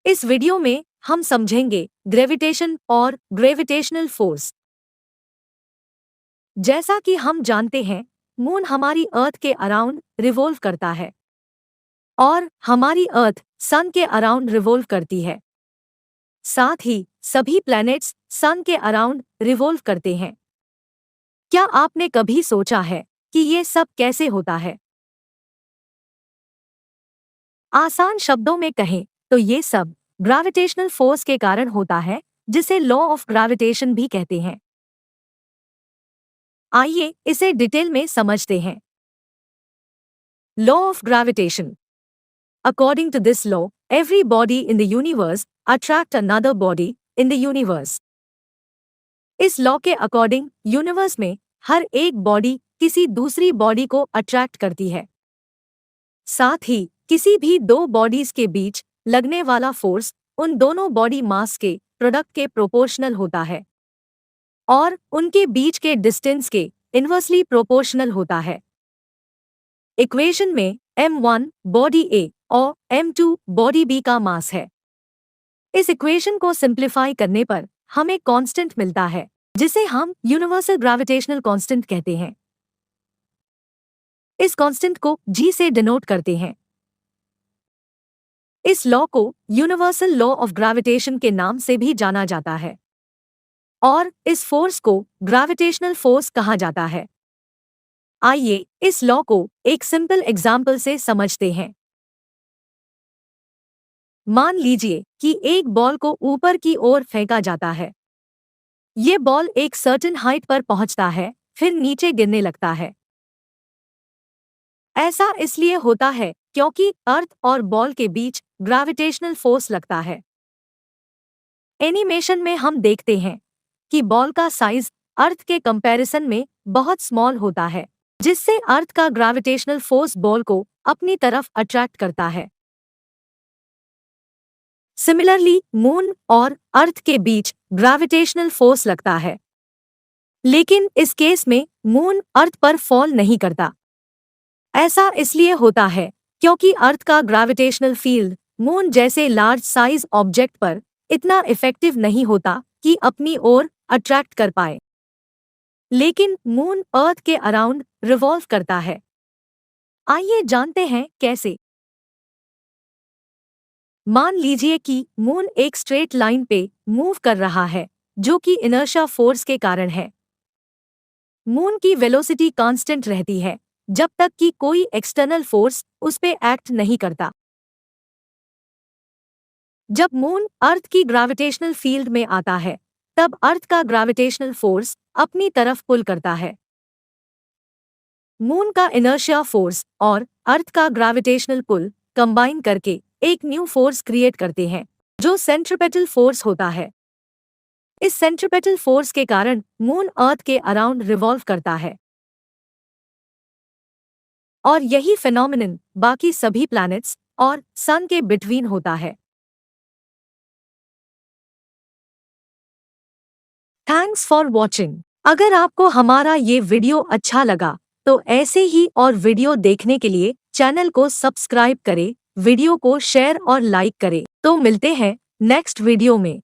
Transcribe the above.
इस वीडियो में हम समझेंगे ग्रेविटेशन और ग्रेविटेशनल फोर्स। जैसा कि हम जानते हैं, मून हमारी अर्थ के अराउंड रिवॉल्व करता है और हमारी अर्थ सन के अराउंड रिवॉल्व करती है। साथ ही सभी प्लैनेट्स सन के अराउंड रिवॉल्व करते हैं। क्या आपने कभी सोचा है कि ये सब कैसे होता है? आसान शब्दों में कहें तो ये सब ग्रेविटेशनल फोर्स के कारण होता है, जिसे लॉ ऑफ ग्रेविटेशन भी कहते हैं। आइए इसे डिटेल में समझते हैं। Law of gravitation. According to this law, every body in the universe attract another body in the universe. इस लॉ के अकॉर्डिंग यूनिवर्स में हर एक बॉडी किसी दूसरी बॉडी को अट्रैक्ट करती है। साथ ही किसी भी दो बॉडीज के बीच लगने वाला फोर्स उन दोनों बॉडी मास के प्रोडक्ट के प्रोपोर्शनल होता है और उनके बीच के डिस्टेंस के इन्वर्सली प्रोपोर्शनल होता है। इक्वेशन में m1 बॉडी A और m2 बॉडी B का मास है। इस इक्वेशन को सिंप्लीफाई करने पर हमें कांस्टेंट मिलता है, जिसे हम यूनिवर्सल ग्रेविटेशनल कांस्टेंट कहते हैं। इस कांस्टेंट को G से डिनोट करते हैं। इस लॉ को यूनिवर्सल लॉ ऑफ ग्रेविटेशन के नाम से भी जाना जाता है और इस फोर्स को ग्रेविटेशनल फोर्स कहा जाता है। आइए इस लॉ को एक सिंपल एग्जाम्पल से समझते हैं। मान लीजिए कि एक बॉल को ऊपर की ओर फेंका जाता है। ये बॉल एक सर्टेन हाइट पर पहुंचता है, फिर नीचे गिरने लगता है। ऐसा इसलिए होता है क्योंकि अर्थ और बॉल के बीच ग्रेविटेशनल फोर्स लगता है। एनिमेशन में हम देखते हैं कि बॉल का साइज अर्थ के कंपैरिजन में बहुत स्मॉल होता है, जिससे अर्थ का ग्रेविटेशनल फोर्स बॉल को अपनी तरफ अट्रैक्ट करता है। सिमिलरली मून और अर्थ के बीच ग्रेविटेशनल फोर्स लगता है, लेकिन इस केस में मून अर्थ पर फॉल नहीं करता। ऐसा इसलिए होता है क्योंकि अर्थ का ग्रेविटेशनल फील्ड मून जैसे लार्ज साइज ऑब्जेक्ट पर इतना इफेक्टिव नहीं होता कि अपनी ओर अट्रैक्ट कर पाए। लेकिन मून अर्थ के अराउंड रिवॉल्व करता है। आइए जानते हैं कैसे। मान लीजिए कि मून एक स्ट्रेट लाइन पे मूव कर रहा है, जो कि इनर्शिया फोर्स के कारण है। मून की वेलोसिटी कांस्टेंट रहती है जब तक कि कोई एक्सटर्नल फोर्स उस पे एक्ट नहीं करता। जब मून अर्थ की ग्रेविटेशनल फील्ड में आता है, तब अर्थ का ग्रेविटेशनल फोर्स अपनी तरफ पुल करता है। मून का इनर्शिया फोर्स और अर्थ का ग्रेविटेशनल पुल कंबाइन करके एक न्यू फोर्स क्रिएट करते हैं, जो सेंट्रीपेटल फोर्स होता है। इस सेंट्रीपेटल फोर्स के कारण मून अर्थ के अराउंड रिवॉल्व करता है और यही फिनोमिनन बाकी सभी प्लैनेट्स और सन के बिटवीन होता है। Thanks for watching. अगर आपको हमारा ये वीडियो अच्छा लगा तो ऐसे ही और वीडियो देखने के लिए चैनल को सब्सक्राइब करें, वीडियो को शेयर और लाइक करें। तो मिलते हैं नेक्स्ट वीडियो में।